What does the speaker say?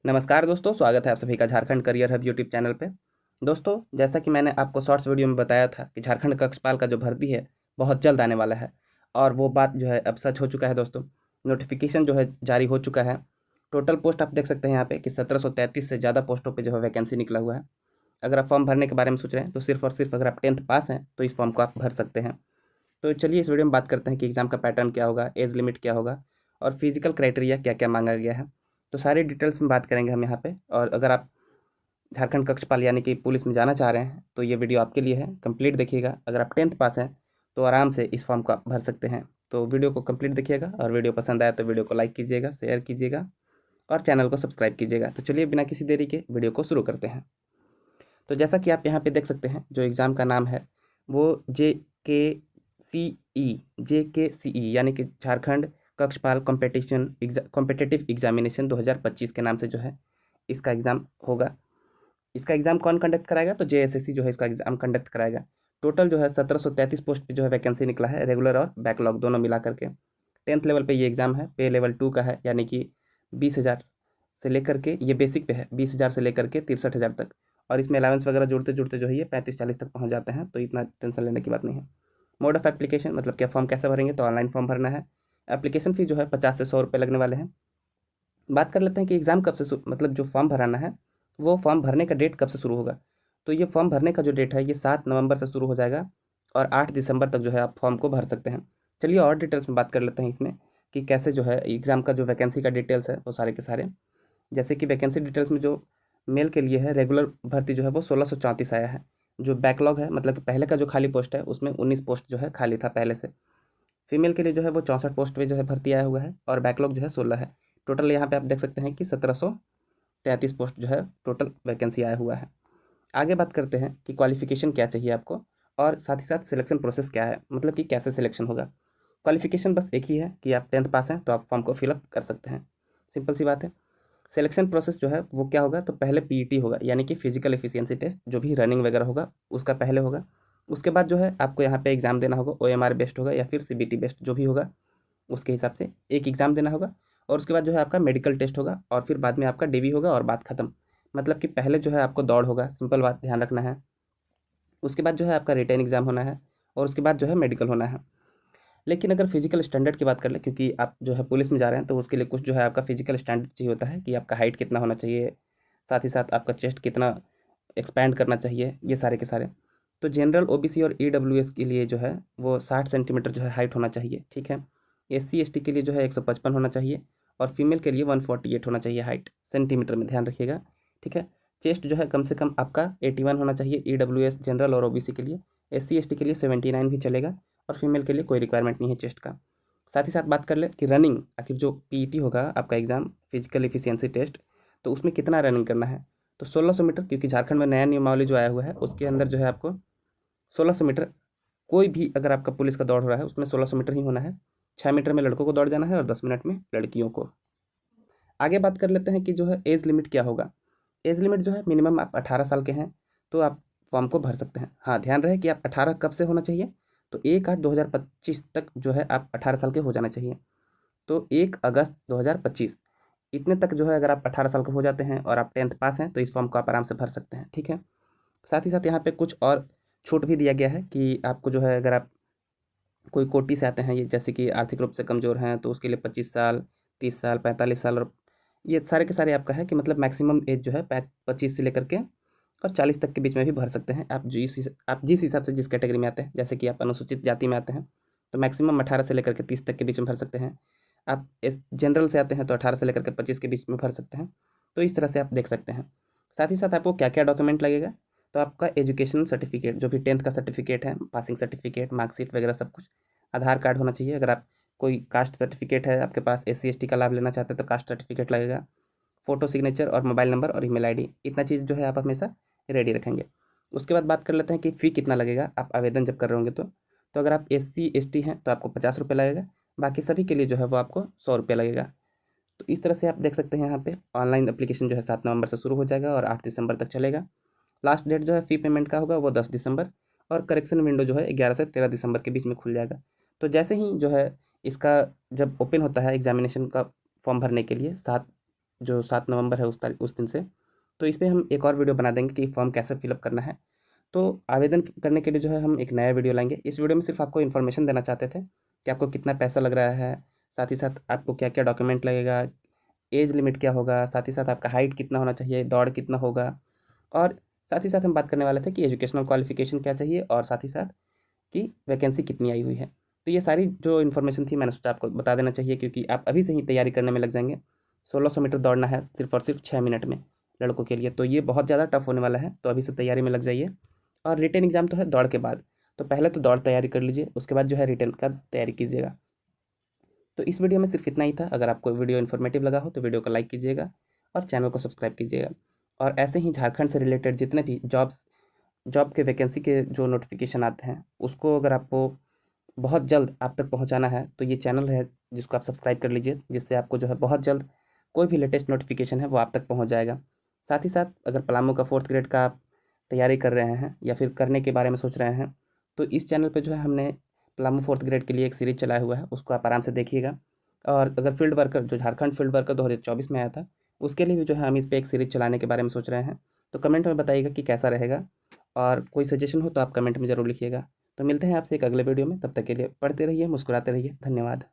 नमस्कार दोस्तों, स्वागत है आप सभी का Jharkhand career hub YouTube channel पे। दोस्तों, जैसा कि मैंने आपको शॉर्ट्स वीडियो में बताया था कि झारखंड कक्षपाल का जो भर्ती है बहुत जल्द आने वाला है और वो बात जो है अब सच हो चुका है दोस्तों। नोटिफिकेशन जो है जारी हो चुका है। टोटल पोस्ट आप देख सकते हैं यहाँ पे कि 1733 से ज़्यादा पोस्टों पर जो है वैकेंसी निकला हुआ है। अगर आप फॉर्म भरने के बारे में सोच रहे हैं तो सिर्फ और सिर्फ अगर आप 10th पास हैं तो इस फॉर्म को आप भर सकते हैं। तो चलिए इस वीडियो में बात करते हैं कि एग्ज़ाम का पैटर्न क्या होगा, एज लिमिट क्या होगा और फिजिकल क्राइटेरिया क्या क्या मांगा गया है। तो सारी डिटेल्स में बात करेंगे हम यहाँ पे। और अगर आप झारखंड कक्षपाल यानी कि पुलिस में जाना चाह रहे हैं तो ये वीडियो आपके लिए है, कंप्लीट देखिएगा। अगर आप 10th पास हैं तो आराम से इस फॉर्म को आप भर सकते हैं। तो वीडियो को कंप्लीट देखिएगा और वीडियो पसंद आया तो वीडियो को लाइक कीजिएगा, शेयर कीजिएगा और चैनल को सब्सक्राइब कीजिएगा। तो चलिए बिना किसी देरी के वीडियो को शुरू करते हैं। तो जैसा कि आप यहाँ पे देख सकते हैं, जो एग्ज़ाम का नाम है वो JKCE यानी कि झारखंड कक्षपाल कॉम्पिटिटिव एग्जामिनेशन 2025 के नाम से जो है इसका एग्ज़ाम होगा। इसका एग्ज़ाम कौन कंडक्ट कराएगा? तो JSSC जो है इसका एग्ज़ाम कंडक्ट कराएगा। टोटल जो है 1733 पोस्ट पे जो है वैकेंसी निकला है, रेगुलर और बैकलॉग दोनों मिला करके। 10th लेवल पे ये एग्ज़ाम है, पे लेवल 2 का है, यानी कि 20,000 से लेकर के, ये बेसिक पे है, 20,000 से लेकर के 63,000 तक। और इसमें अलाउंस वगैरह जुड़ते जुड़ते जो है ये 35-40 तक पहुँच जाते हैं, तो इतना टेंशन लेने की बात नहीं है। मोड ऑफ एप्लीकेशन मतलब क्या, फॉर्म कैसे भरेंगे? तो ऑनलाइन फॉर्म भरना है। एप्लीकेशन फ़ी जो है 50 से 100 रुपये लगने वाले हैं। बात कर लेते हैं कि एग्ज़ाम कब से मतलब जो फॉर्म भराना है वो फॉर्म भरने का डेट कब से शुरू होगा। तो ये फॉर्म भरने का जो डेट है ये 7 नवंबर से शुरू हो जाएगा और 8 दिसंबर तक जो है आप फॉर्म को भर सकते हैं। चलिए और डिटेल्स में बात कर लेते हैं इसमें कि कैसे जो है एग्ज़ाम का जो वैकेंसी का डिटेल्स है वो सारे के सारे। जैसे कि वैकेंसी डिटेल्स में जो मेल के लिए है, रेगुलर भर्ती जो है वो 1634 आया है। जो बैकलॉग है मतलब कि पहले का जो खाली पोस्ट है उसमें 19 पोस्ट जो है खाली था पहले से। फीमेल के लिए जो है वो 64 पोस्ट पे जो है भर्ती आया हुआ है और बैकलॉग जो है 16 है। टोटल यहाँ पे आप देख सकते हैं कि 1733 पोस्ट जो है टोटल वैकेंसी आया हुआ है। आगे बात करते हैं कि क्वालिफिकेशन क्या चाहिए आपको और साथ ही साथ सिलेक्शन प्रोसेस क्या है, मतलब कि कैसे सिलेक्शन होगा। क्वालिफिकेशन बस एक ही है कि आप 10th पास हैं तो आप फॉर्म को फिलअप कर सकते हैं, सिंपल सी बात है। सिलेक्शन प्रोसेस जो है वो क्या होगा, तो पहले पीईटी होगा यानी कि फिजिकल एफिशिएंसी टेस्ट, जो भी रनिंग वगैरह होगा उसका पहले होगा। उसके बाद जो है आपको यहाँ पे एग्ज़ाम देना होगा, ओएमआर बेस्ड होगा या फिर सीबीटी बेस्ड, जो भी होगा उसके हिसाब से एक एग्ज़ाम देना होगा। और उसके बाद जो है आपका मेडिकल टेस्ट होगा और फिर बाद में आपका डीवी होगा और बात खत्म। मतलब कि पहले जो है आपको दौड़ होगा, सिंपल बात ध्यान रखना है। उसके बाद जो है आपका रिटन एग्ज़ाम होना है और उसके बाद जो है मेडिकल होना है। लेकिन अगर फिजिकल स्टैंडर्ड की बात कर ले, क्योंकि आप जो है पुलिस में जा रहे हैं तो उसके लिए कुछ जो है आपका फिजिकल स्टैंडर्ड चाहिए होता है कि आपका हाइट कितना होना चाहिए, साथ ही साथ आपका चेस्ट कितना एक्सपैंड करना चाहिए, ये सारे के सारे। तो जनरल ओबीसी और ईडब्ल्यूएस के लिए जो है वो 60 सेंटीमीटर जो है हाइट होना चाहिए, ठीक है। एससी एसटी के लिए जो है 155 होना चाहिए और फीमेल के लिए 148 होना चाहिए हाइट, सेंटीमीटर में ध्यान रखिएगा, ठीक है। चेस्ट जो है कम से कम आपका 81 होना चाहिए ईडब्ल्यूएस जनरल और ओबीसी के लिए। एससी एसटी के लिए 79 भी चलेगा और फीमेल के लिए कोई रिक्वायरमेंट नहीं है चेस्ट का। साथ ही साथ बात कर ले कि रनिंग, आखिर जो पीईटी होगा आपका एग्ज़ाम फिजिकल एफिशिएंसी टेस्ट, तो उसमें कितना रनिंग करना है। तो 1600 मीटर, क्योंकि झारखंड में नया नियमावली जो आया हुआ है उसके अंदर जो है आपको 1600 मीटर, कोई भी अगर आपका पुलिस का दौड़ हो रहा है उसमें 1600 मीटर ही होना है। 6 मीटर में लड़कों को दौड़ जाना है और 10 मिनट में लड़कियों को। आगे बात कर लेते हैं कि जो है एज लिमिट क्या होगा। एज लिमिट जो है मिनिमम आप 18 साल के हैं तो आप फॉर्म को भर सकते हैं। हाँ, ध्यान रहे कि आप 18 कब से होना चाहिए, तो 1/8/2025 तक जो है आप 18 साल के हो जाना चाहिए। तो 1 अगस्त 2025 इतने तक जो है अगर आप 18 साल के हो जाते हैं और आप 10th पास हैं तो इस फॉर्म को आप आराम से भर सकते हैं, ठीक है। साथ ही साथ यहाँ पे कुछ और छूट भी दिया गया है कि आपको जो है अगर आप कोई कोटि से आते हैं, ये जैसे कि आर्थिक रूप से कमज़ोर हैं, तो उसके लिए 25 साल, 30 साल, 45 साल और ये सारे के सारे आपका है कि मतलब मैक्सिमम एज जो है 25 से लेकर के और 40 तक के बीच में भी भर सकते हैं। आप जिस हिसाब से जिस कैटेगरी में आते हैं, जैसे कि आप अनुसूचित जाति में आते हैं तो मैक्सिमम 18 से लेकर के 30 तक के बीच में भर सकते हैं। आप इस जनरल से आते हैं तो 18 से लेकर के 25 के बीच में भर सकते हैं। तो इस तरह से आप देख सकते हैं। साथ ही साथ आपको क्या क्या डॉक्यूमेंट लगेगा, तो आपका एजुकेशनल सर्टिफिकेट, जो भी 10th का सर्टिफिकेट है, पासिंग सर्टिफिकेट, मार्कशीट वगैरह सब कुछ। आधार कार्ड होना चाहिए, अगर आप कोई कास्ट सर्टिफिकेट है आपके पास, एससी एसटी का लाभ लेना चाहते हैं तो कास्ट सर्टिफिकेट लगेगा। फ़ोटो, सिग्नेचर और मोबाइल नंबर और ईमेल आईडी, इतना चीज़ जो है आप हमेशा रेडी रखेंगे। उसके बाद बात कर लेते हैं कि फ़ी कितना लगेगा आप आवेदन जब कर रहे होंगे तो अगर आप एससी एसटी हैं तो आपको 50 रुपये लगेगा, बाकी सभी के लिए जो है वो आपको 100 रुपये लगेगा। तो इस तरह से आप देख सकते हैं यहाँ पे ऑनलाइन एप्लीकेशन जो है 7 नवंबर से शुरू हो जाएगा और 8 दिसंबर तक चलेगा। लास्ट डेट जो है फ़ी पेमेंट का होगा वो 10 दिसंबर और करेक्शन विंडो जो है 11 से 13 दिसंबर के बीच में खुल जाएगा। तो जैसे ही जो है इसका जब ओपन होता है एग्जामिनेशन का फॉर्म भरने के लिए 7 जो 7 नवंबर है उस दिन से। तो इस पे हम एक और वीडियो बना देंगे कि फॉर्म कैसे फिलअप करना है। तो आवेदन करने के लिए जो है हम एक नया वीडियो लाएंगे। इस वीडियो में सिर्फ आपको इन्फॉर्मेशन देना चाहते थे कि आपको कितना पैसा लग रहा है, साथ ही साथ आपको क्या क्या डॉक्यूमेंट लगेगा, एज लिमिट क्या होगा, साथ ही साथ आपका हाइट कितना होना चाहिए, दौड़ कितना होगा, और साथ ही साथ हम बात करने वाले थे कि एजुकेशनल क्वालिफिकेशन क्या चाहिए, और साथ ही साथ कि वैकेंसी कितनी आई हुई है। तो ये सारी जो इन्फॉर्मेशन थी मैंने सोचा आपको बता देना चाहिए, क्योंकि आप अभी से ही तैयारी करने में लग जाएंगे। 1600 मीटर दौड़ना है सिर्फ और सिर्फ 6 मिनट में लड़कों के लिए, तो ये बहुत ज़्यादा टफ होने वाला है। तो अभी से तैयारी में लग जाइए। और रिटन एग्ज़ाम तो है दौड़ के बाद, तो पहले तो दौड़ तैयारी कर लीजिए, उसके बाद जो है रिटन का तैयारी कीजिएगा। तो इस वीडियो में सिर्फ इतना ही था। अगर आपको वीडियो इन्फॉर्मेटिव लगा हो तो वीडियो को लाइक कीजिएगा और चैनल को सब्सक्राइब कीजिएगा। और ऐसे ही झारखंड से रिलेटेड जितने भी जॉब के वैकेंसी के जो नोटिफिकेशन आते हैं, उसको अगर आपको बहुत जल्द आप तक पहुंचाना है तो ये चैनल है जिसको आप सब्सक्राइब कर लीजिए, जिससे आपको जो है बहुत जल्द कोई भी लेटेस्ट नोटिफिकेशन है वो आप तक पहुंच जाएगा। साथ ही साथ अगर पलामू का 4th ग्रेड का आप तैयारी कर रहे हैं या फिर करने के बारे में सोच रहे हैं, तो इस चैनल पे जो है हमने पलामू 4th ग्रेड के लिए एक सीरीज चलाया हुआ है, उसको आप आराम से देखिएगा। और अगर फील्ड वर्कर जो झारखंड फील्ड वर्कर 2024 में आया था, उसके लिए भी जो है हम इस पर एक सीरीज चलाने के बारे में सोच रहे हैं। तो कमेंट में बताइएगा कि कैसा रहेगा, और कोई सजेशन हो तो आप कमेंट में ज़रूर लिखिएगा। तो मिलते हैं आपसे एक अगले वीडियो में, तब तक के लिए पढ़ते रहिए, मुस्कुराते रहिए। धन्यवाद।